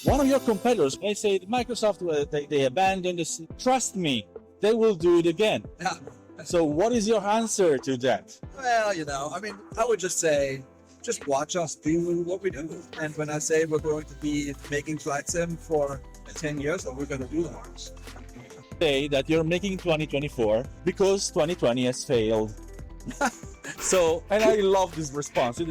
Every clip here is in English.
One of your competitors may say Microsoft, they abandoned this. Trust me, they will do it again. Yeah. So what is your answer to that? Well, I would just say, just watch us do what we do. And when I say we're going to be making flight sim for 10 years, we're going to do that. Say that you're making 2024 because 2020 has failed. So, and I love this response.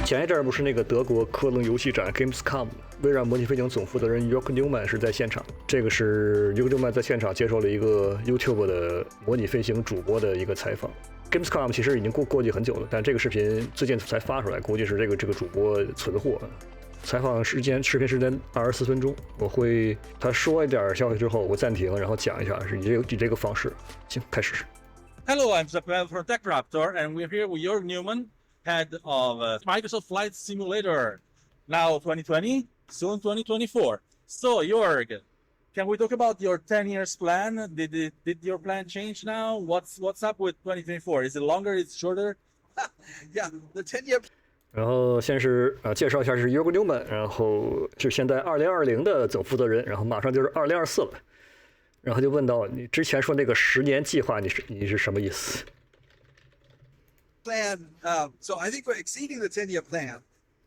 前一阵儿不是那个德国科隆游戏展 Gamescom， 微软模拟飞行总负责人 Jorg Neumann 是在现场。这个是 Jorg Neumann 在现场接受了一个 YouTube 的模拟飞行主播的一个采访。Gamescom 其实已经过去很久了，但这个视频最近才发出来，估计是这个主播存货。采访视频时间24分钟，他说一点消息之后，我暂停，然后讲一下，是以这个方式。行，开始。Hello, I'm Zapel from TechRaptor, and we're here with Jorg Neumann, head of Microsoft Flight Simulator. Now 2020, soon 2024. So, Jorg, can we talk about your 10 years plan? Did your plan change now? What's up with 2024? Is it longer? Is it shorter? Yeah, the 10-year. 然后先是介绍一下是 Jorg Neumann， 然后是现在2020的总负责人，然后马上就是2024了，然后就问到你之前说那个10年计划，你是什么意思 ？Plan. So I think we're exceeding the 10-year plan.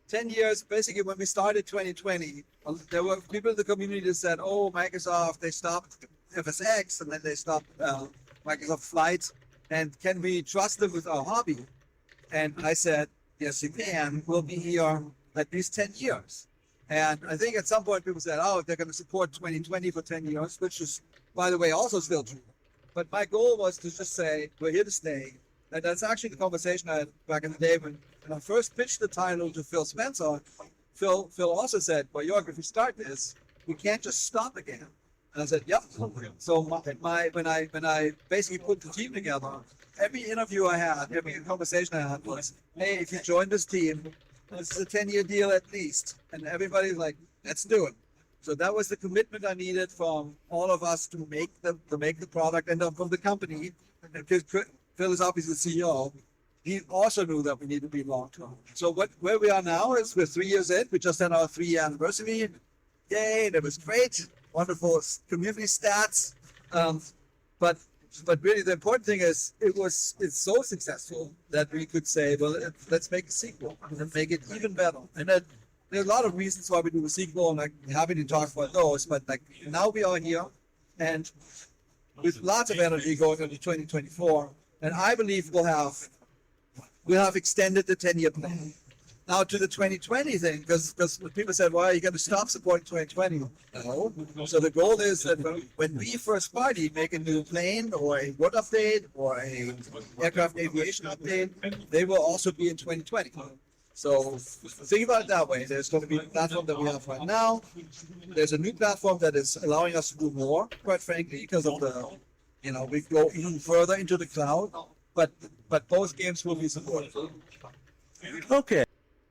10 years, basically, when we started 2020, there were people in the community that said, "Oh, Microsoft, they stopped FSX and then they stopped Microsoft Flight, and can we trust them with our hobby?" And I said, yes, you can. We'll be here at least 10 years. And I think at some point people said, oh, they're going to support 2020 for 10 years, which is, by the way, also still true. But my goal was to just say, we're here to stay. And that's actually the conversation I had back in the day when I first pitched the title to Phil Spencer. Phil also said, well, Jorg, if we start this, we can't just stop again. And I said, yep. So when I basically put the team together, every interview I had, every conversation I had was, hey, if you join this team, this is a 10-year deal at least. And everybody's like, let's do it. So that was the commitment I needed from all of us to make the product, and from the company. And Phil is obviously the CEO. He also knew that we need to be long-term. So where we are now is we're 3 years in. We just had our 3-year anniversary. Yay, that was great. Wonderful community stats. But really the important thing is it's so successful that we could say, well, let's make a sequel and make it even better. And there are a lot of reasons why we do a sequel, and I'm happy to talk about those. But now we are here, and with lots of energy going into 2024, and I believe we'll have extended the 10-year plan. Now to the 2020 thing, because people said, well, you're going to stop supporting 2020. No. So the goal is that when we first party make a new plane or a road update or a aircraft aviation update, they will also be in 2020. So think about it that way. There's going to be a platform that we have right now. There's a new platform that is allowing us to do more, quite frankly, because of we go even further into the cloud. But both games will be supported. Okay.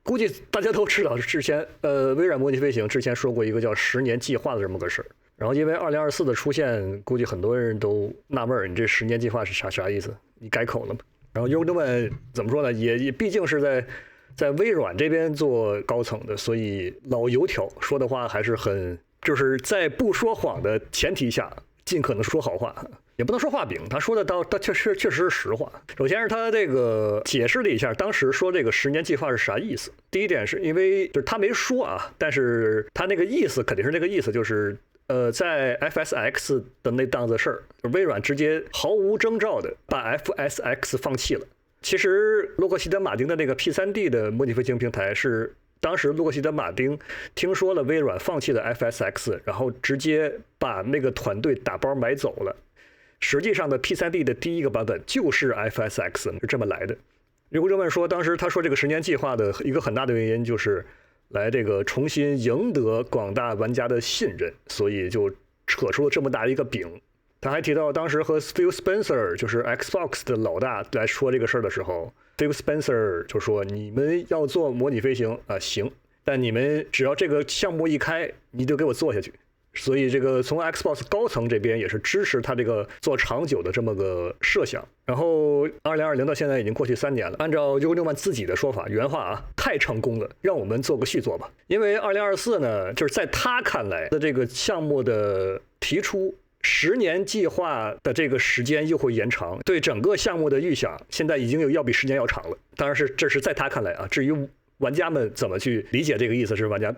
估计大家都知道，之前微软模拟飞行之前说过一个叫10年计划的这么个事儿。然后因为2024的出现，估计很多人都纳闷，你这10年计划是啥意思？你改口了吗？然后Jorg Neumann怎么说呢？也毕竟是在微软这边做高层的，所以老油条说的话还是就是在不说谎的前提下，尽可能说好话。也不能说画饼，他说的他确实是实话。首先是他这个解释了一下当时说这个10年计划是啥意思。第一点是因为就是他没说啊，但是他那个意思肯定是那个意思，就是在 FSX 的那档子事儿，微软直接毫无征兆的把 FSX 放弃了。其实洛克希德马丁的那个 P3D 的模拟飞行平台是当时洛克希德马丁听说了微软放弃了 FSX， 然后直接把那个团队打包买走了。实际上的 P3D 的第一个版本就是 FSX， 是这么来的。Jorg Neumann说，当时他说这个10年计划的一个很大的原因就是来这个重新赢得广大玩家的信任，所以就扯出了这么大一个饼。他还提到当时和 Phil Spencer 就是 Xbox 的老大来说这个事儿的时候， Phil Spencer 就说你们要做模拟飞行行，但你们只要这个项目一开，你就给我做下去。所以这个从 Xbox 高层这边也是支持他这个做长久的这么个设想。然后2020到现在已经过去3年了，按照Jorg Neumann自己的说法，原话啊，太成功了，让我们做个续作吧。因为2024呢，就是在他看来的这个项目的提出，10年计划的这个时间又会延长，对整个项目的预想现在已经要比10年要长了。当然这是在他看来啊，至于玩家们怎么去理解这个意思是玩家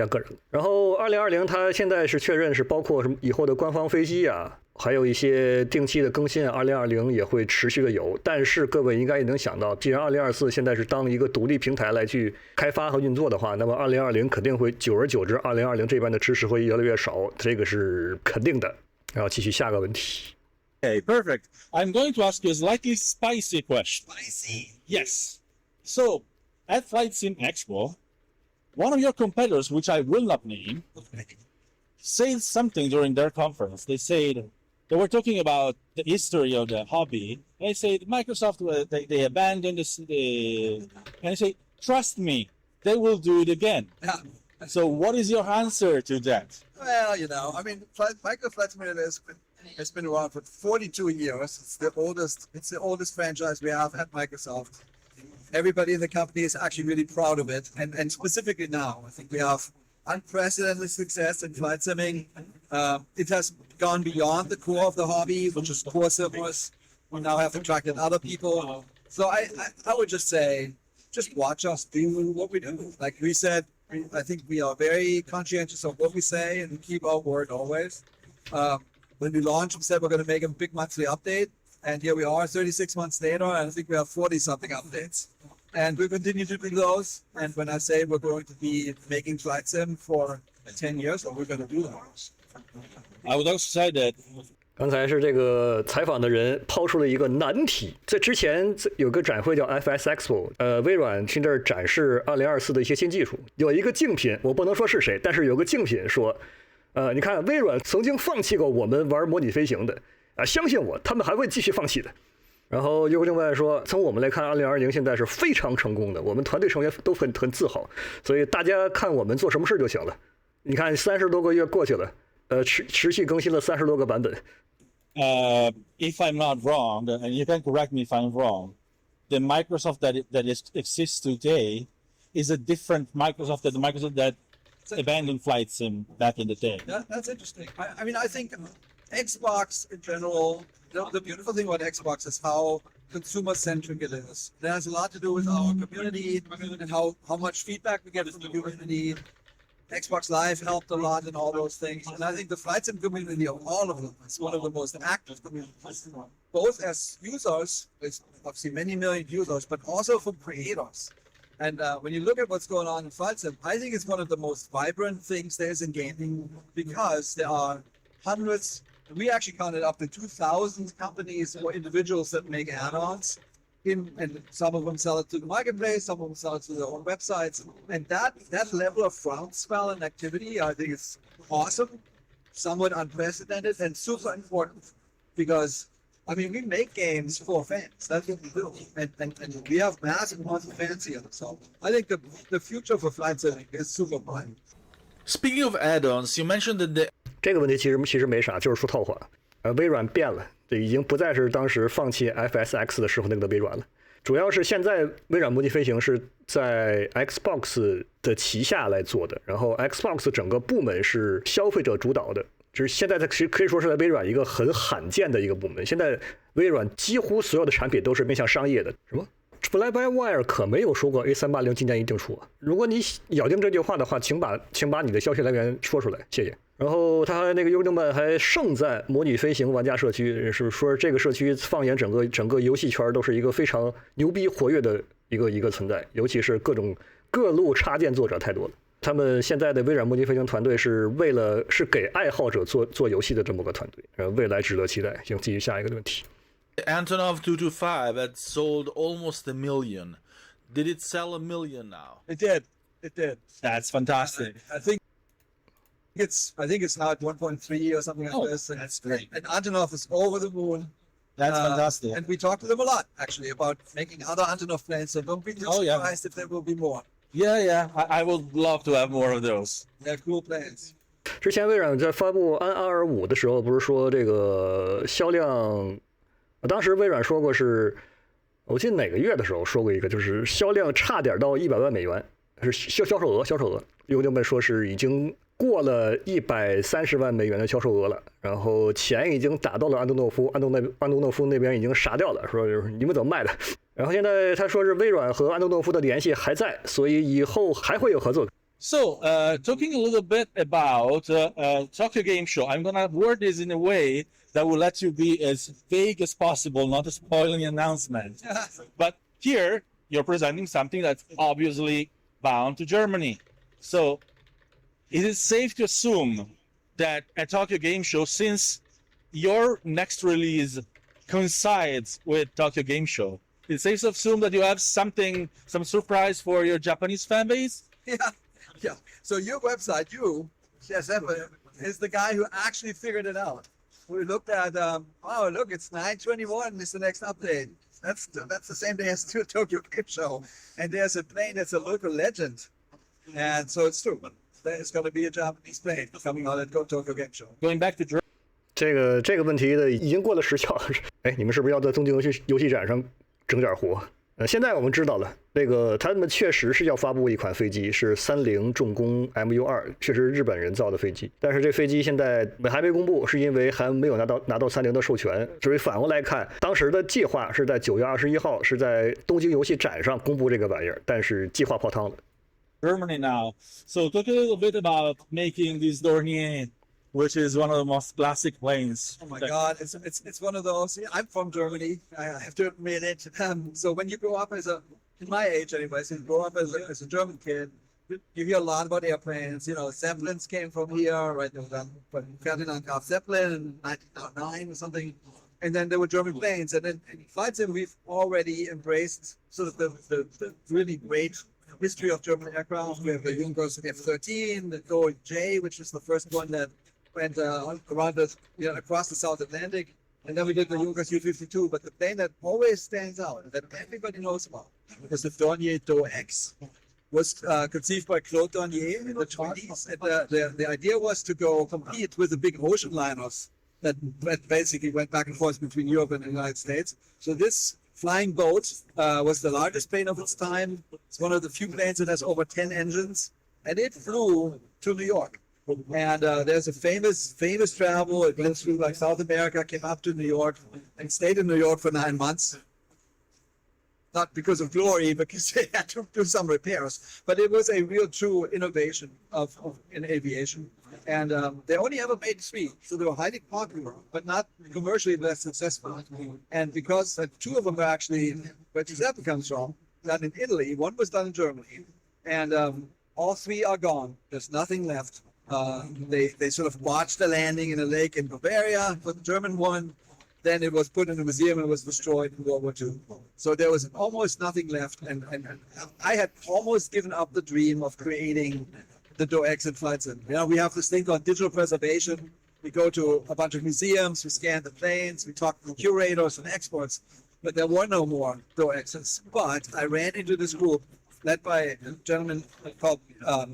个人。然后2020他现在是确认是包括什么以后的官方飞机啊，还有一些定期的更新，2020也会持续的有。但是各位应该也能想到，既然2024现在是当一个独立平台来去开发和运作的话，那么2020肯定会久而久之，2020这边的支持会越来越少，这个是肯定的。然后继续下个问题。Okay, perfect. I'm going to ask you a slightly spicy question. Spicy. Yes. So, at Flight Sim Expo, one of your competitors, which I will not name, said something during their conference. They said they were talking about the history of the hobby. They said Microsoft they abandoned the and they say, trust me, they will do it again. Yeah. So, what is your answer to that? Well, you know, I mean, Micro Flight Simulator has been around for 42 years. It's the oldest franchise we have at Microsoft. Everybody in the company is actually really proud of it, and specifically now, I think we have unprecedented success in flight simming. It has gone beyond the core of the hobby, which is core simmers. We now have attracted other people. So I would just say, just watch us do what we do. Like we said, I think we are very conscientious of what we say and keep our word always. When we launched, we said we're going to make a big monthly update. And here we are 36 months later, and I think we have 40-something updates. And we continue to do those. And when I say we're going to be making flight sim for 10 years, we're going to do those. I would also say that. 刚才是这个采访的人抛出了一个难题。在之前有个展会叫 FS Expo， 微软去这儿展示2024的一些新技术。有一个竞品，我不能说是谁，但是有个竞品说，你看微软曾经放弃过我们玩模拟飞行的，相信我，他们还会继续放弃的。然后又另外说，从我们来看，2020现在是非常成功的，我们团队成员都很自豪，所以大家看我们做什么事就行了。你看30多个月过去了，持续更新了30多个版本。If I'm not wrong, and you can correct me if I'm wrong, the Microsoft that exists today is a different Microsoft than the Microsoft that abandoned flight sim back in the day. That's interesting. I mean, I think Xbox in general, the beautiful thing about Xbox is how consumer-centric it is. It has a lot to do with our community and how much feedback we get from the community. Xbox Live helped a lot in all those things. And I think the flight sim community of all of them is one of the most active communities, both as users, with obviously many million users, but also for creators. And when you look at what's going on in flight sim, I think it's one of the most vibrant things there is in gaming because there are hundreds, we actually counted up to 2,000 companies or individuals that make add-ons. And some of them sell it to the marketplace, some of them sell it to their own websites. And that level of groundswell and activity, I think is awesome, somewhat unprecedented, and super important. Because, I mean, we make games for fans. That's what we do. And we have massive amounts of fans here. So I think the future for flight simming is super bright. Speaking of add-ons, you mentioned that 这个问题其实没啥，就是说套话。微软变了，这已经不再是当时放弃 FSX 的时候那个微软了。主要是现在微软模拟飞行是在 Xbox 的旗下来做的，然后 Xbox 整个部门是消费者主导的，就是现在可以说是在微软一个很罕见的一个部门。现在微软几乎所有的产品都是面向商业的。什么 Fly-by-wire 可没有说过 A380 今年一定出啊！如果你咬定这句话的话，请把你的消息来源说出来，谢谢。然后他那个Jorg Neumann还盛赞模拟飞行玩家社区，是说这个社区放眼整个游戏圈都是一个非常牛逼活跃的一个存在，尤其是各路插件作者太多了。他们现在的微软模拟飞行团队是给爱好者做游戏的这么个团队，未来值得期待。行，继续下一个问题。Antonov 225 had sold almost 1 million. Did it sell 1 million now? It did. That's fantastic. I think it's now at 1.3 or something like this. That's great. And Antonov is over the moon. That's fantastic. And we talked to them a lot, actually, about making other Antonov planes. So don't be too surprised if there will be more. Yeah. I would love to have more of those. They're cool planes. 之前微软在发布安 R5 的时候，不是说这个销量，当时微软说过是，我记得哪个月的时候说过一个，就是销量差点到100万美元，是销售额，用这么说是已经过了130万美元的销售额了，然后钱已经打到了安东诺夫那边已经杀掉了，说你们怎么卖的？然后现在他说是微软和安东诺夫的联系还在，所以以后还会有合作。So, talking a little bit about Tokyo Game Show, I'm going to word this in a way that will let you be as vague as possible, not to spoil any announcement. But here, you're presenting something that's obviously bound to Germany. So, it is safe to assume that at Tokyo Game Show, since your next release coincides with Tokyo Game Show, it's safe to assume that you have some surprise for your Japanese fan base? Yeah. So your website, is the guy who actually figured it out. We looked at, oh, look, it's 9/21 is the next update. That's the same day as the Tokyo Game Show. And there's a plane that's a local legend. And so it's true. There's going to be a Japanese plane coming out at Tokyo Game Show. Going back to Germany. 这个问题的已经过了时效了。哎，你们是不是要在东京游戏展上整点活？现在我们知道了，这个他们确实是要发布一款飞机，是30重工 MU2，确实是日本人造的飞机。但是这飞机现在还没公布，是因为还没有拿到30的授权。所以反过来看，当时的计划是在9月21号是在东京游戏展上公布这个玩意儿，但是计划泡汤了。Germany now. So talk a little bit about making this Dornier, which is one of the most classic planes. Oh my God, it's one of those. I'm from Germany. I have to admit it. So when you grow up in my age anyways, you grow up as a German kid, you hear a lot about airplanes. You know, Zeppelins came from here, right? Ferdinand Graf Zeppelin in 1909 or something. And then there were German planes. And then in flight sim, we've already embraced sort of the really great history of German aircraft. We have the Junkers F-13, the Boeing J, which was the first one that went around across the South Atlantic. And then we did the Junkers U-52. But the plane that always stands out, that everybody knows about, is the Dornier DO-X. Was conceived by Claude Dornier in the 20s. And the idea was to go compete with the big ocean liners that basically went back and forth between Europe and the United States. So this flying boat was the largest plane of its time. It's one of the few planes that has over 10 engines. And it flew to New York. And there's a famous travel. It went through like South America, came up to New York, and stayed in New York for 9 months. Not because of glory, because they had to do some repairs. But it was a real true innovation in aviation. And they only ever made 3, so they were highly popular, but not commercially that successful. And because 2 of them were actually where Giuseppe comes from, done in Italy, 1 was done in Germany, and all 3 are gone. There's nothing left. They sort of watched the landing in a lake in Bavaria for the German one. Then it was put in a museum and was destroyed in World War II. So there was almost nothing left. And I had almost given up the dream of creating the DO-X in flight sim. You know, we have this thing called digital preservation. We go to a bunch of museums, we scan the planes, we talk to curators and experts, but there were no more DO-X's. But I ran into this group led by a gentleman called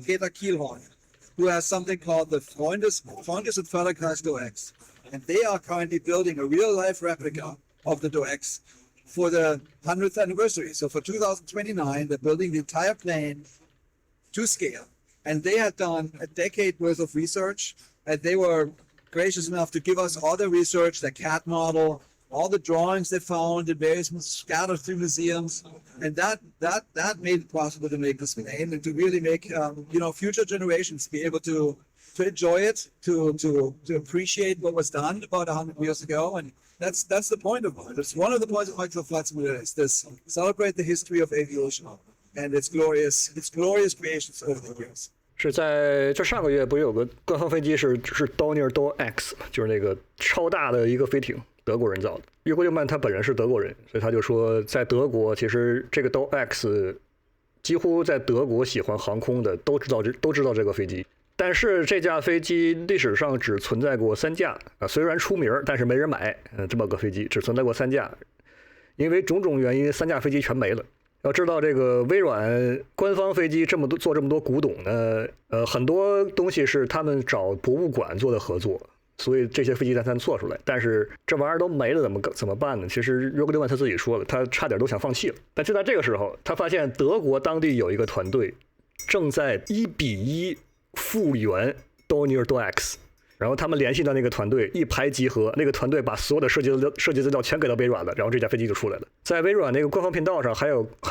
Peter Kielhorn, who has something called the Freundes und Förderkreis DO-X. And they are currently building a real-life replica of the DO-X for the 100th anniversary. So for 2029, they're building the entire plane to scale. And they had done a decade worth of research, and they were gracious enough to give us all the research, the CAD model, all the drawings they found in various scattered through museums. And that made it possible to make this plane and to really make future generations be able to enjoy it, to appreciate what was done about 100 years ago. And that's the point of it. It's one of the points of Microsoft Flight Simulator is this: celebrate the history of aviation and its glorious creations over the years. 是在这上个月，不是有个官方飞机是 Dornier DO-X， 就是那个超大的一个飞艇，德国人造的。约格纽曼他本人是德国人，所以他就说，在德国其实这个 DO-X 几乎在德国喜欢航空的都知道这个飞机。但是这架飞机历史上只存在过3架啊，虽然出名，但是没人买。这么个飞机只存在过3架，因为种种原因，3架飞机全没了。要知道这个微软官方飞机做这么多古董呢，很多东西是他们找博物馆做的合作，所以这些飞机才能做出来。但是这玩意儿都没了，怎么办呢？其实Jorg Neumann他自己说了，他差点都想放弃了。但就在这个时候，他发现德国当地有一个团队正在1:1复原 Donner Dox。然后他们联系到那个团队，一拍即合，那个团队把所有的设计资料全给到微软了，然后这架飞机就出来了。在微软那个官方频道上，还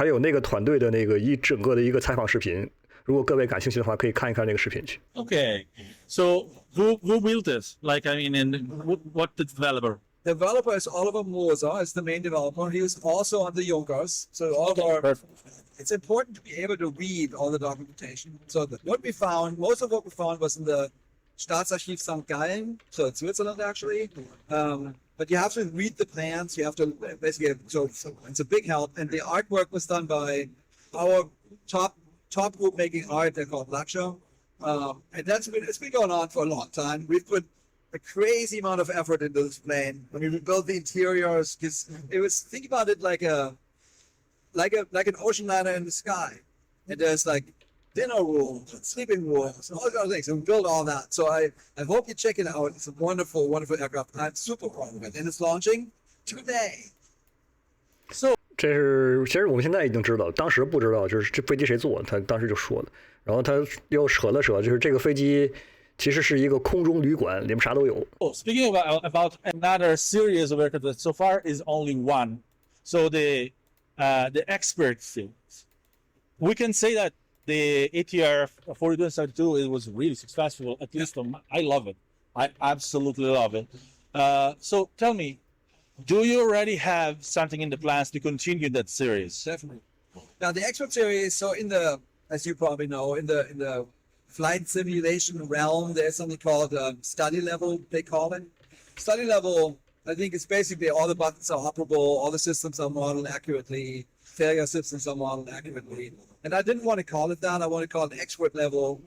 有那个团队的那个整个的一个采访视频，如果各位感兴趣的话，可以看一看那个视频去。Okay, so who built this? Like, I mean, and what the developer? The developer is Oliver Moser, is the main developer. He was also on the Junkers. So all of our, it's important to be able to read all the documentation. So what we found, most of what we found was in the Staatsarchiv St. Gallen, so in Switzerland actually. But you have to read the plans. You have to basically, so it's a big help. And the artwork was done by our top group making art. They're called Laksha. And it's been going on for a long time. We've put a crazy amount of effort into this plane. I mean, we built the interiors because it was, think about it like an ocean liner in the sky. And there's like dinner rooms and sleeping rooms and all these other things. And we built all that. So I hope you check it out. It's a wonderful, wonderful aircraft. I'm super proud of it. And it's launching today. So 这是其实我们现在已经知道，当时不知道，就是这飞机谁做，他当时就说了。然后他又扯了扯，就是这个飞机其实是一个空中旅馆，里面啥都有。Oh, speaking about another series of aircraft that so far is only one. So the expert field, we can say that the ATR 4272 it was really successful. At least I love it. I absolutely love it. So tell me, do you already have something in the plans to continue that series? Definitely. Now the expert series, so as you probably know, in the flight simulation realm, there's something called study level, they call it. Study level, I think it's basically all the buttons are operable, all the systems are modeled accurately, failure systems are modeled accurately. And I didn't want to call it that. I want to call it expert level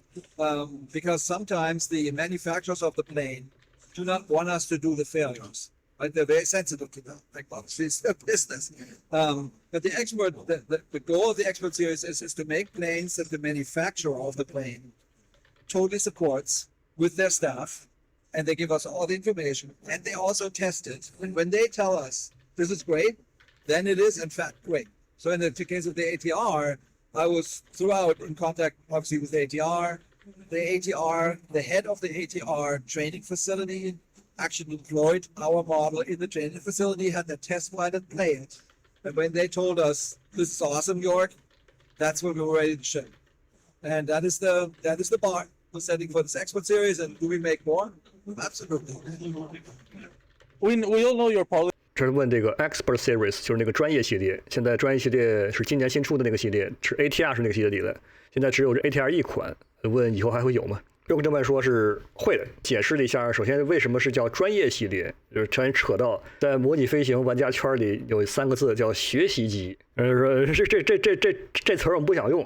because sometimes the manufacturers of the plane do not want us to do the failures. Right? They're very sensitive to that. Like, obviously, it's their business. But the goal of the expert series is to make planes that the manufacturer of the plane totally supports with their staff, and they give us all the information, and they also test it. And when they tell us this is great, then it is in fact great. So in the case of the ATR, I was throughout in contact, obviously, with the ATR. The head of the ATR training facility actually deployed our model in the training facility, had the test flight and play it. And when they told us, this is awesome, Jorg, that's when we were ready to ship. And that is the bar we're setting for this expert series. And do we make more? Absolutely. We all know your policy. 这是问这个 Expert Series， 就是那个专业系列。现在专业系列是今年新出的那个系列，是 ATR 是那个系列里的。现在只有这 ATR 一款。问以后还会有吗？Jorg Neumann说是会的，解释了一下，首先为什么是叫专业系列，就是全扯到在模拟飞行玩家圈里有3个字叫学习机。说这词儿我们不想用，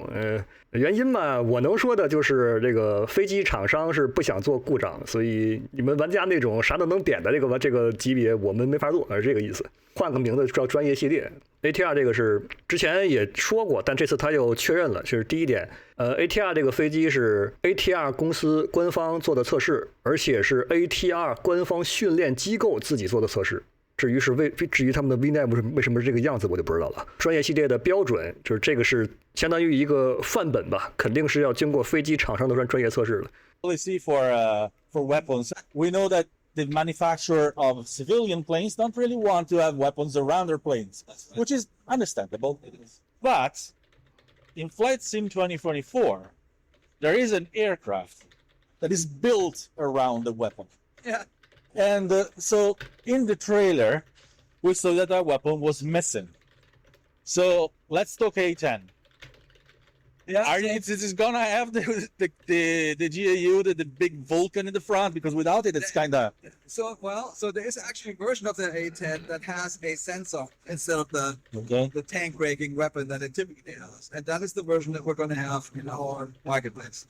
原因嘛，我能说的就是这个飞机厂商是不想做故障，所以你们玩家那种啥都能点的这个级别，我们没法做，是这个意思。换个名字叫专业系列。ATR 这个是之前也说过，但这次他又确认了，这是第一点。ATR 这个飞机是 ATR 公司官方做的测试，而且是 ATR 官方训练机构自己做的测试。至于他们的 VNAV 为什么是这个样子，我就不知道了。专业系列的标准就是这个是相当于一个范本吧，肯定是要经过飞机厂商的专业测试的。Policy for weapons. We know that the manufacturer of civilian planes don't really want to have weapons around their planes, which is understandable. But in Flight Sim 2024, there is an aircraft that is built around the weapon. Yeah. And so in the trailer, we saw that our weapon was missing. So let's talk A10. Yeah. Is it gonna have the GAU, the big Vulcan in the front? Because without it, it's kind of... So there is actually a version of the A10 that has a sensor instead of the tank breaking weapon that it typically has. And that is the version that we're going to have in our marketplace.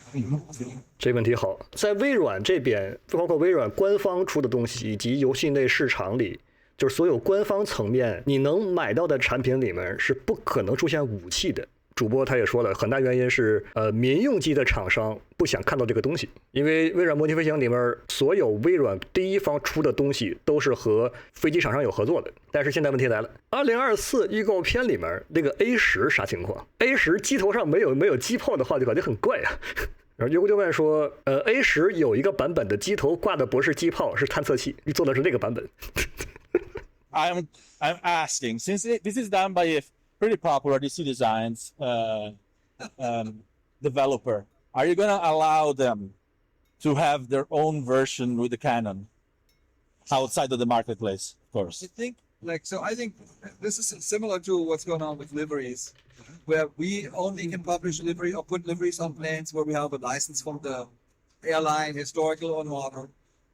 这问题好，在微软这边，包括微软官方出的东西以及游戏内市场里，就是所有官方层面你能买到的产品里面是不可能出现武器的。主播他也说了，很大原因是民用机的厂商不想看到这个东西，因为微软模拟飞行里面所有微软第一方出的东西都是和飞机厂商有合作的。但是现在问题来了，2024预告片里面那个 A10啥情况 ？A10机头上没有机炮的话，就感觉很怪啊。然后Jorg Neumann说，A10有一个版本的机头挂的不是机炮，是探测器，做的是那个版本。I'm asking, since this is done by a pretty popular DC Designs developer, are you gonna allow them to have their own version with the Canon outside of the marketplace? Of course. I think I think this is similar to what's going on with liveries, where we only can publish livery or put liveries on planes where we have a license from the airline, historical or modern.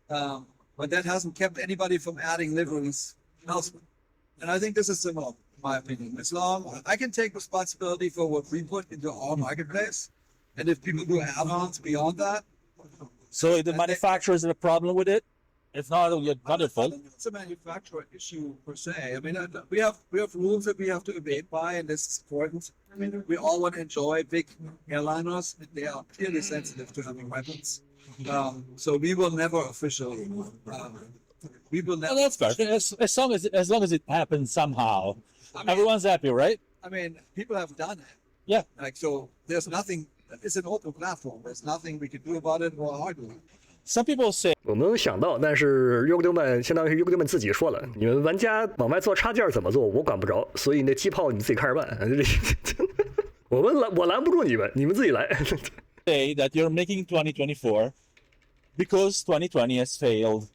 But that hasn't kept anybody from adding liveries elsewhere. And I think this is similar, in my opinion. As long I can take responsibility for what we put into our marketplace, and if people do add-ons beyond that. So if the manufacturers have a problem with it, it's not your fault. It's a manufacturer issue per se. I mean, we have rules that we have to abide by, and this is important. I mean, we all want to enjoy big airliners, and they are clearly sensitive to having weapons. So we will never officially. We will never. Well, that's fair. As long as it happens somehow, everyone's happy, right? I mean, people have done it. Yeah. So there's nothing. It's an open platform. There's nothing we can do about it or hardly. Some people say 我们能想到，但是Jorg Neumann相当于是Jorg Neumann自己说了，你们玩家往外做插件怎么做，我管不着，所以那机炮你自己看着办。我拦不住你们，你们自己来。say that you're making 2024 because 2020 has failed.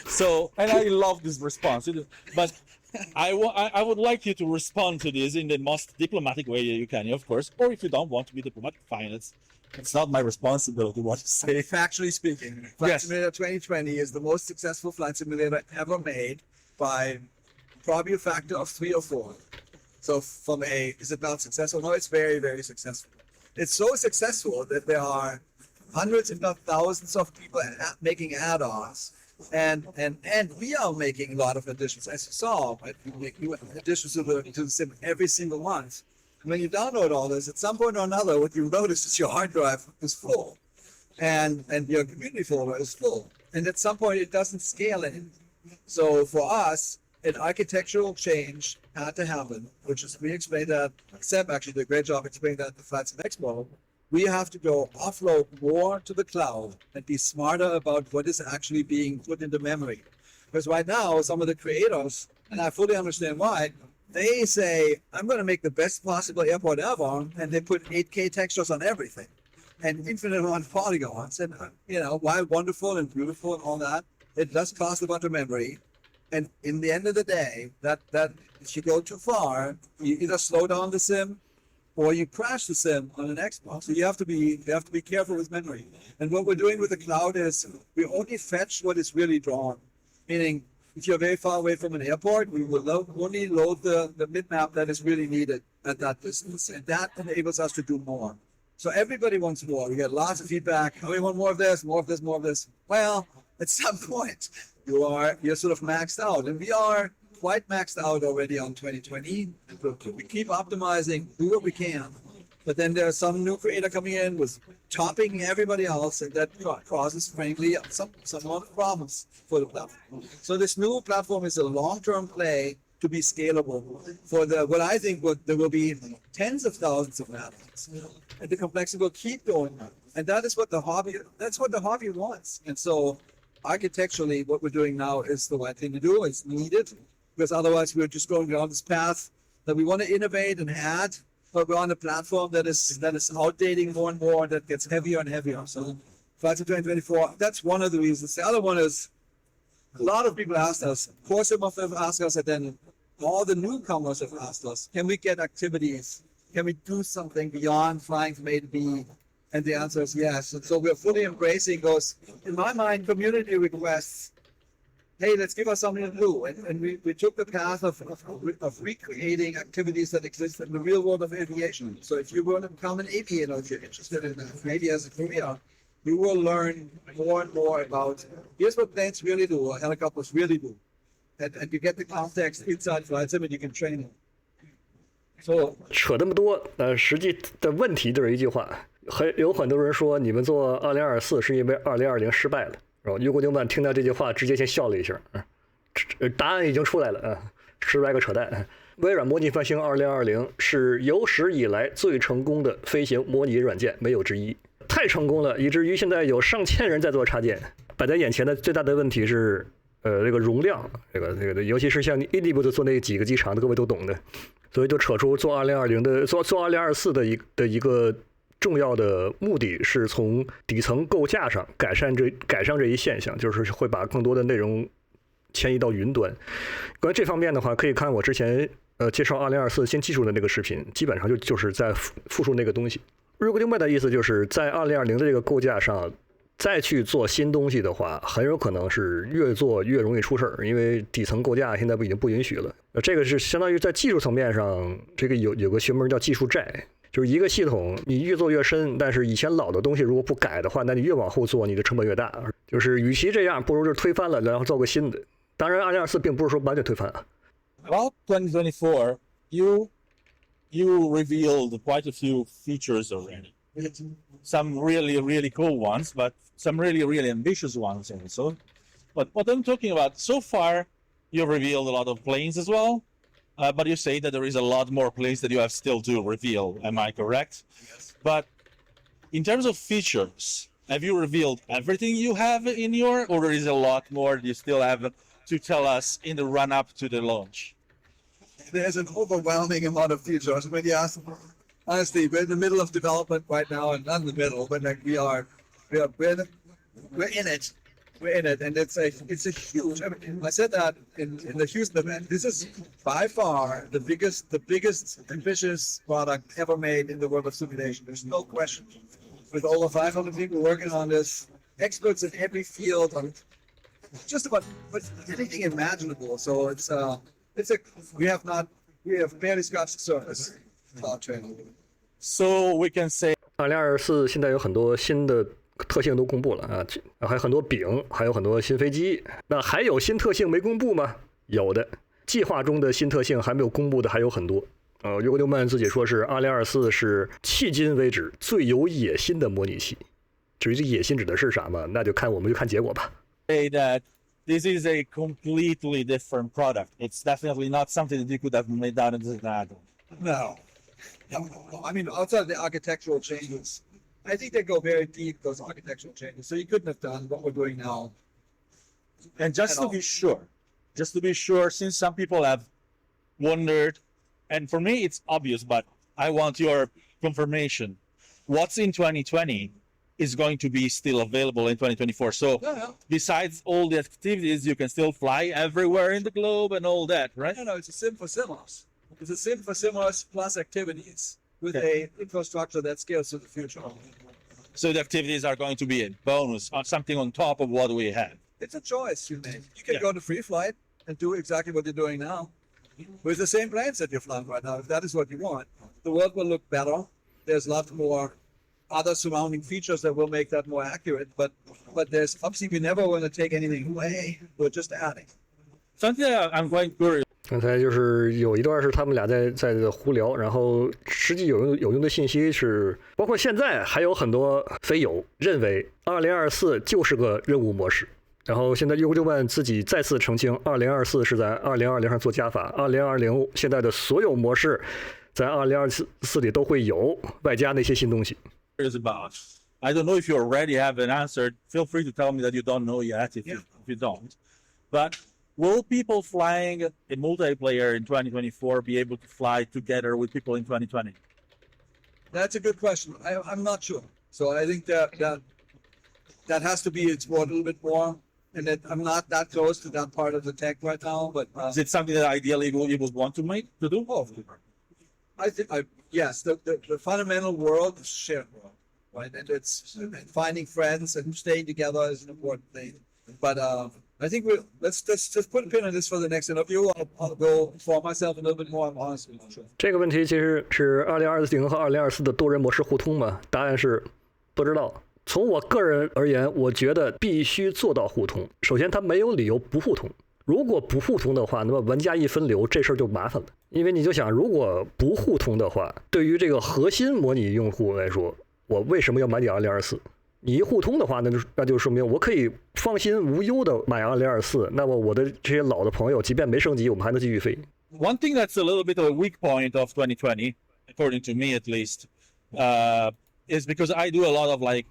So, and I love this response, but I would like you to respond to this in the most diplomatic way you can, of course. Or if you don't want to be diplomatic, fine. It's not my responsibility what to say. Factually speaking, Flight Yes. Simulator 2020 is the most successful flight simulator ever made by probably a factor of 3 or 4. So is it not successful? No, it's very, very successful. It's so successful that there are hundreds, if not thousands of people making add-ons. And we are making a lot of additions. As you saw, we make new additions to the sim every single month. When you download all this, at some point or another, what you notice is your hard drive is full, and your community folder is full, and at some point it doesn't scale in. So for us, an architectural change had to happen, which is we explained that. Seb actually did a great job explaining that at the Flight Sim Expo. We have to go offload more to the cloud and be smarter about what is actually being put into memory. Because right now, some of the creators, and I fully understand why, they say, I'm going to make the best possible airport ever, and they put 8K textures on everything and infinite amount of polygons. And, while wonderful and beautiful and all that, it does cost a bunch of memory. And in the end of the day, that if you go too far, you either slow down the sim or you crash the sim on an Xbox. So you have to be careful with memory. And what we're doing with the cloud is we only fetch what is really drawn. Meaning, if you're very far away from an airport, we will only load the bitmap that is really needed at that distance. And that enables us to do more. So everybody wants more. We get lots of feedback. Oh, we want more of this, more of this, more of this. Well, at some point, you're sort of maxed out. And we are quite maxed out already on 2020. We keep optimizing, do what we can. But then there's some new creator coming in with topping everybody else, and that causes, frankly, some problems for the platform. So this new platform is a long-term play to be scalable for what I think there will be tens of thousands of add-ons, and the complexity will keep going up. And that's what the hobby wants. And so architecturally, what we're doing now is the right thing to do. It's needed, because otherwise we're just going down this path that we want to innovate and add, but we're on a platform that is outdating more and more, that gets heavier and heavier. So Flight Sim 2024, that's one of the reasons. The other one is a lot of people asked us, of course some of them asked us, and then all the newcomers have asked us, can we get activities? Can we do something beyond flying from A to B? And the answer is yes. And so we're fully embracing those, in my mind, community requests. Hey, let's give us something to do. And we took the path of recreating activities that exist in the real world of aviation. So if you want to become an aviator, if you're interested in that, maybe as a career, you will learn more and more about, here's what planes really do, or helicopters really do. and you get the context inside flight sim and you can train it. So 扯那么多，实际的问题就是一句话，有很多人说你们做2024是因为2020失败了，然后Jorg Neumann听到这句话直接先笑了一下，答案已经出来了啊，实在个扯淡。微软模拟飞行2020是有史以来最成功的飞行模拟软件，没有之一，太成功了，以至于现在有上千人在做插件。摆在眼前的最大的问题是，这个容量，这个，尤其是像Indy做那几个机场的，各位都懂的，所以就扯出做2020的做2024的一个重要的目的是从底层构架上改善这一现象，就是会把更多的内容迁移到云端。关于这方面的话，可以看我之前介绍2024新技术的那个视频，基本上就是在复述那个东西。Jorg Neumann的意思就是在2020的这个构架上再去做新东西的话，很有可能是越做越容易出事儿，因为底层构架现在已经不允许了。这个是相当于在技术层面上，这个有个学门叫技术债，就是一个系统你越做越深，但是以前老的东西如果不改的话，那你越往后做，你的成本越大。就是与其这样，不如就推翻了，然后造个新的。当然，2024并不是说完全推翻啊。About 2024, you revealed quite a few features already. Some really, really cool ones, but some really, really ambitious ones also. But what I'm talking about, so far, you've revealed a lot of planes as well, but you say that there is a lot more planes that you have still to reveal. Am I correct? Yes. But in terms of features, have you revealed everything you have in your, or there is a lot more you still have to tell us in the run-up to the launch? there's an overwhelming amount of features. When you ask, honestly, we're in the middle of development right now, and not in the middle, but like we're in it. We're in it, and it's a huge. I mean, I said that in the Houston event. This is by far the biggest ambitious product ever made in the world of simulation. There's no question. With over 500 people working on this, experts in every field on just about anything imaginable. So we have barely scratched the surface about training. So we can say 2024现在有很多新的特性都公布了啊，还有很多饼，还有很多新飞机。那还有新特性没公布吗？有的，计划中的新特性还没有公布的还有很多。Jorg Neumann自己说是2024是迄今为止最有野心的模拟器。至于这野心指的是啥嘛，那我们就看结果吧。say that this is a completely different product. It's definitely not something that you could have made out into that. No. I mean, outside of the architectural changes, I think they go very deep, those architectural changes. So you couldn't have done what we're doing now. And just to be sure, since some people have wondered, and for me it's obvious, but I want your confirmation. What's in 2020 is going to be still available in 2024. So besides all the activities, you can still fly everywhere in the globe and all that, right? No, it's a sim for simulators. It's a sim for simulators plus activities with a infrastructure that scales to the future. So the activities are going to be a bonus, or something on top of what we have. It's a choice you make. You can go to free flight and do exactly what you're doing now with the same planes that you're flying right now, if that is what you want. The world will look better. There's a lot more other surrounding features that will make that more accurate, but there's obviously we never want to take anything away. We're just adding. Something I'm quite curious. 刚才就是有一段是他们俩在胡聊，然后实际有用的信息是，包括现在还有很多飞友认为2024就是个任务模式，然后现在Jorg Neumann自己再次澄清，2024是在2020上做加法，2020现在的所有模式在2024里都会有，外加那些新东西。About. I don't know if you already have an answer. Feel free to tell me that you don't know yet if you don't. But will people flying a multiplayer in 2024 be able to fly together with people in 2020? That's a good question. I'm not sure. So I think that has to be explored a little bit more. And that I'm not that close to that part of the tech right now. But is it something that ideally you would want to do? Oh, I think yes. The fundamental world is shared world, right? And it's finding friends and staying together is an important thing. But I think let's just put a pin on this for the next interview. I'll go inform myself a little bit more. I'm honestly not sure. 这个问题其实是2020和2024的多人模式互通吗？答案是不知道。从我个人而言，我觉得必须做到互通。首先，它没有理由不互通。如果不互通的话，那么玩家一分流，这事儿就麻烦了。因为你就想，如果不互通的话，对于这个核心模拟用户来说，我为什么要买你2024？你一互通的话，那就说明我可以放心无忧的买2024。那么我的这些老的朋友，即便没升级，我们还能继续飞。One thing that's a little bit of a weak point of 2020, according to me at least, is because I do a lot of like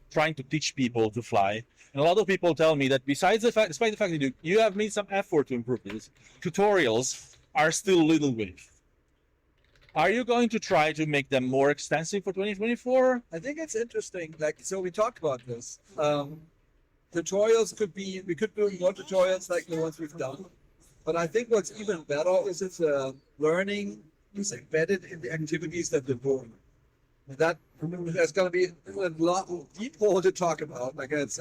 trying to teach people to fly. And a lot of people tell me that despite the fact that you have made some effort to improve this, tutorials are still little with. Are you going to try to make them more extensive for 2024? I think it's interesting. So we talked about this. Tutorials we could do more tutorials like the ones we've done. But I think what's even better is learning is embedded in the activities that they're doing. There's going to be a lot deep hole to talk about. Like it's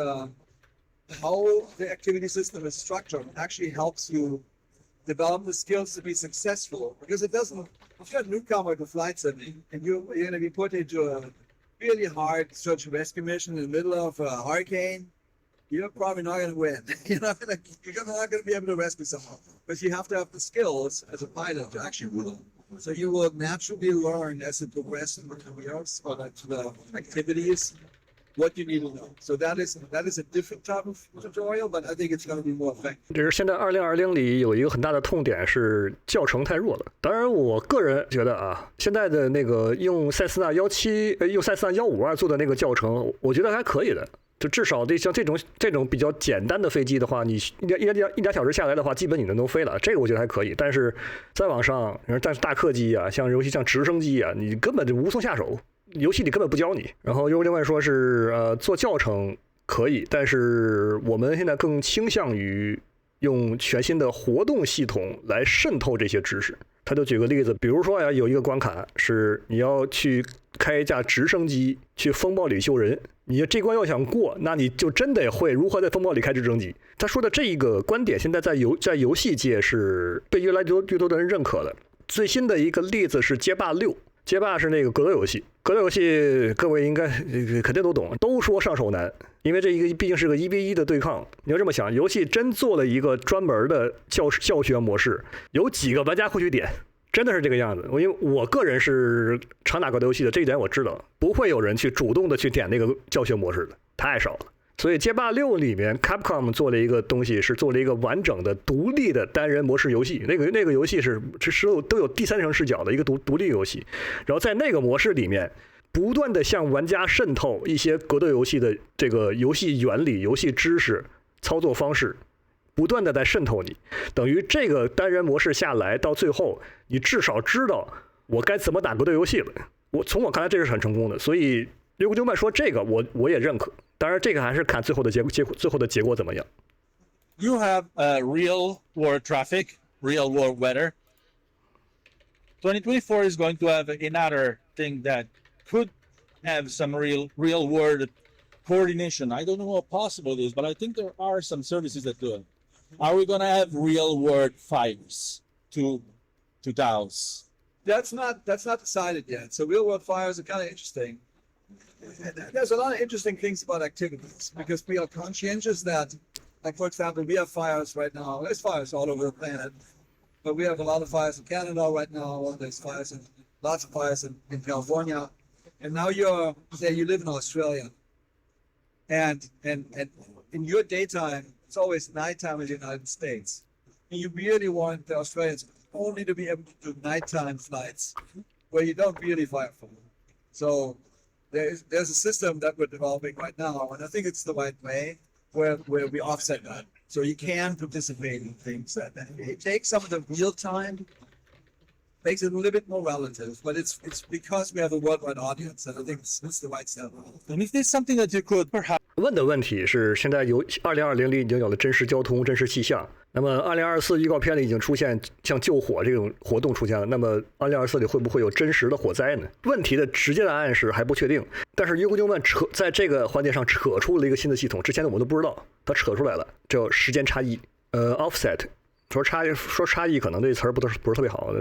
how the activity system is structured actually helps you develop the skills to be successful. Because it doesn't. If you're a newcomer to flight simulating and you're going to be put into a really hard search and rescue mission in the middle of a hurricane, you're probably not going to win. You're not going to be able to rescue someone. But you have to have the skills as a pilot to actually win. So you will naturally learn as you progress in the careers or the activities what you need to know. So that is a different type of tutorial, but I think it's going to be more effective. 这是现在2020里有一个很大的痛点是教程太弱了。当然，我个人觉得啊，现在的那个用塞斯纳152做的那个教程，我觉得还可以的。就至少像这种比较简单的飞机的话，你一俩小时下来的话，基本你能飞了，这个我觉得还可以。但是再往上，但是大客机啊，尤其像直升机啊，你根本就无从下手，游戏里根本不教你。然后又另外说是做教程可以，但是我们现在更倾向于用全新的活动系统来渗透这些知识。他就举个例子，比如说呀，有一个关卡是你要去开一架直升机去风暴里救人，你这关要想过，那你就真得会如何在风暴里开直升机。他说的这一个观点，现在在游戏界是被越来越多的人认可的。最新的一个例子是街霸6，街霸是那个格斗游戏，格斗游戏各位应该肯定都懂，都说上手难，因为这一个毕竟是个1v1的对抗。你要这么想，游戏真做了一个专门的教学模式，有几个玩家会去点？真的是这个样子。因为我个人是常打格斗游戏的，这一点我知道，不会有人去主动的去点那个教学模式的，太少了。所以街霸6里面 Capcom 做了一个东西，是做了一个完整的独立的单人模式游戏。那个游戏是都有第三人称视角的一个独立游戏。然后在那个模式里面，不断的向玩家渗透一些格斗游戏的这个游戏原理、游戏知识、操作方式，不断的在渗透你。等于这个单人模式下来，到最后你至少知道我该怎么打格斗游戏了。从我看来这是很成功的。所以Jorg Neumann说这个我也认可。当然，这个还是看最后的结果怎么样。You have real world traffic, real world weather. 2024 is going to have another thing that could have some real world coordination. I don't know how possible it is, but I think there are some services that do it. Are we going to have real world fires to douse? That's not decided yet. So real world fires are kind of interesting. There's a lot of interesting things about activities because we are conscientious that, like for example, we have fires right now. There's fires all over the planet, but we have a lot of fires in Canada right now. There's lots of fires in California, and now you live in Australia, and in your daytime it's always nighttime in the United States, and you really want the Australians only to be able to do nighttime flights where you don't really fire for them. So there's a system that we're developing right now, and I think it's the right way, where we offset that. So you can participate in things that it takes some of the real time, makes it a little bit more relative, but it's because we have a worldwide audience, and I think it's the right step. And is this something that you could perhaps 问的问题是，现在2020里已经有了真实交通、真实气象。那么2024预告片里已经出现像救火这种活动出现了。那么2024里会不会有真实的火灾呢？问题的直接答案是还不确定。但是Jorg Neumann在这个环节上扯出了一个新的系统，之前的我都不知道，他扯出来了，叫时间差异，offset。说差异可能这词儿不是特别好，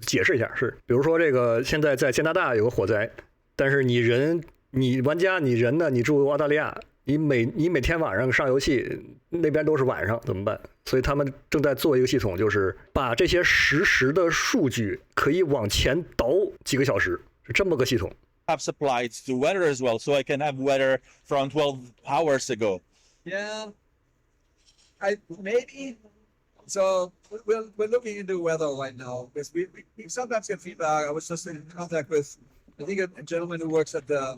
解释一下是，比如说这个现在在加拿大有个火灾，但是你玩家你人呢，你住澳大利亚，你每天晚上上游戏，那边都是晚上怎么办？所以他们正在做一个系统，就是把这些实时的数据可以往前倒几个小时，是这么个系统。Apps applied to weather as well, so I can have weather from 12 hours ago. Yeah, maybe. So we're looking into weather right now because we sometimes get feedback. I was just in contact with, I think, a gentleman who works at the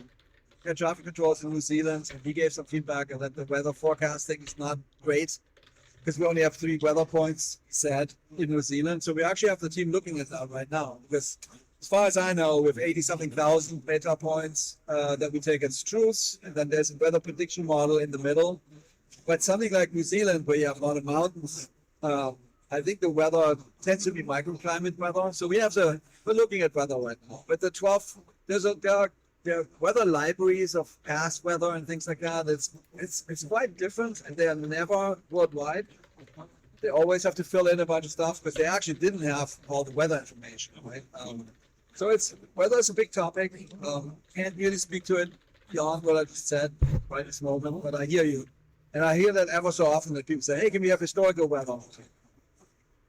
air traffic controls in New Zealand, and he gave some feedback that the weather forecasting is not great because we only have 3 weather points set in New Zealand. So we actually have the team looking at that right now because, as far as I know, with 80-something thousand data points that we take as truths, and then there's a weather prediction model in the middle. But something like New Zealand, where you have a lot of mountains, I think the weather tends to be microclimate weather. So we're looking at weather right now. But there are weather libraries of past weather and things like that. It's quite different, and they are never worldwide. They always have to fill in a bunch of stuff because they actually didn't have all the weather information, right? So weather is a big topic. Can't really speak to it beyond what I just said right this moment, but I hear you. And I hear that ever so often that people say, hey, can we have historical weather?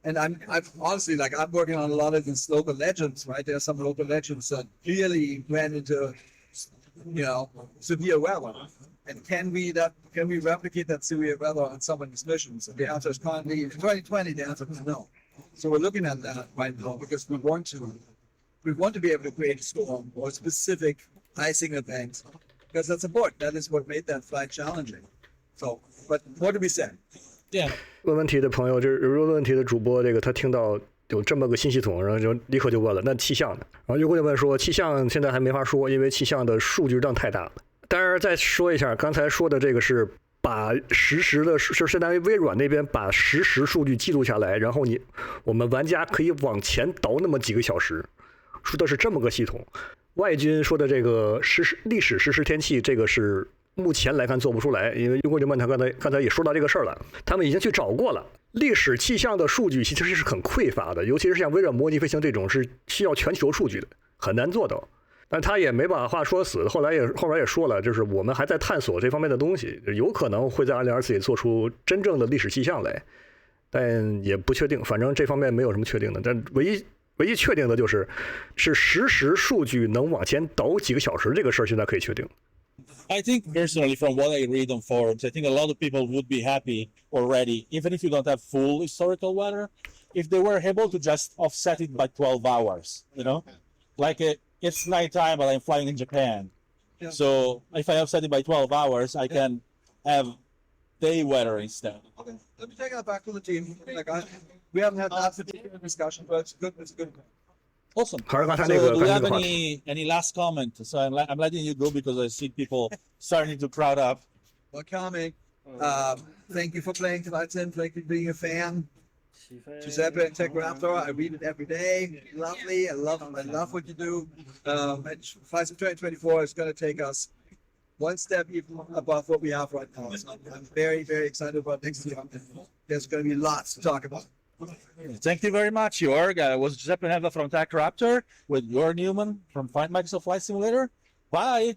And I'm honestly, like, I'm working on a lot of these local legends, right? There are some local legends that really ran into, severe weather. And can we replicate that severe weather on some of these missions? And the answer is currently, in 2020, the answer is no. So we're looking at that right now because we want to be able to create a storm or specific icing event because that's important. That is what made that flight challenging. So, but more to be said. Yeah. 问问题的朋友，就是问问题的主播，这个他听到有这么个新系统，然后就立刻就问了，那气象呢？然后就过去问说，气象现在还没法说，因为气象的数据量太大了。当然，再说一下，刚才说的这个是把实时的，就相当于微软那边把实时数据记录下来，然后我们玩家可以往前倒那么几个小时，说的是这么个系统。外军说的这个历史实时天气，这个是目前来看做不出来，因为Jorg Neumann他刚才也说到这个事儿了，他们已经去找过了。历史气象的数据其实是很匮乏的，尤其是像微软模拟飞行这种是需要全球数据的，很难做到。但他也没把话说死，后来也说了，就是我们还在探索这方面的东西，有可能会在2024里做出真正的历史气象来，但也不确定，反正这方面没有什么确定的。但唯一确定的就是实时数据能往前倒几个小时这个事儿，现在可以确定。I think personally, from what I read on forums, I think a lot of people would be happy already, even if you don't have full historical weather, if they were able to just offset it by 12 hours, Like it's nighttime, but I'm flying in Japan. Yeah. So if I offset it by 12 hours, I can have day weather instead. Okay, let me take that back to the team. We haven't had that particular discussion, but it's a good. Awesome. So do you have any last comment? So I'm letting you go because I see people starting to crowd up. Well, coming. Thank you for playing tonight, Tim. Thank you for being a fan. Giuseppe and TechRaptor, I read it every day. Lovely. I love what you do. Flights of 2024 is going to take us one step even above what we have right now. So I'm very, very excited about next year. There's going to be lots to talk about. Thank you very much, Jorg. I was Giuseppe Neva from TechRaptor with Jorg Neumann from Microsoft Flight Simulator. Bye.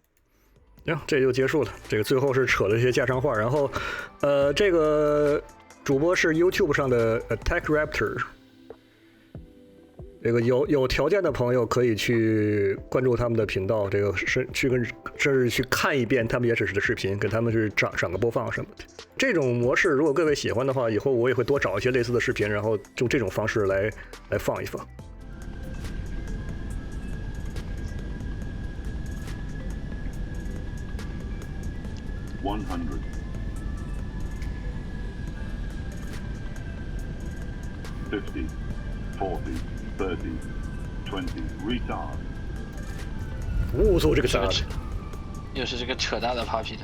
这就结束了。这个最后是扯了一些家常话，然后这个主播是 YouTube 上的TechRaptor。这个有条件的朋友可以去关注他们的频道，这个甚至去看一遍他们原始的视频，给他们是涨个播放什么的。这种模式如果各位喜欢的话，以后我也会多找一些类似的视频，然后用这种方式来放一放。100 50 40 30 20 retard。我操，这个啥？又是这个扯大的 Papi 的。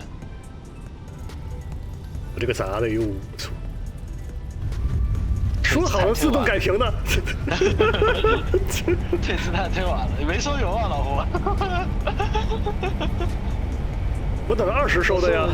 这个咋的？我操！说好了自动改屏的。这次太推晚了，没收油啊，老胡。我等了20收的呀。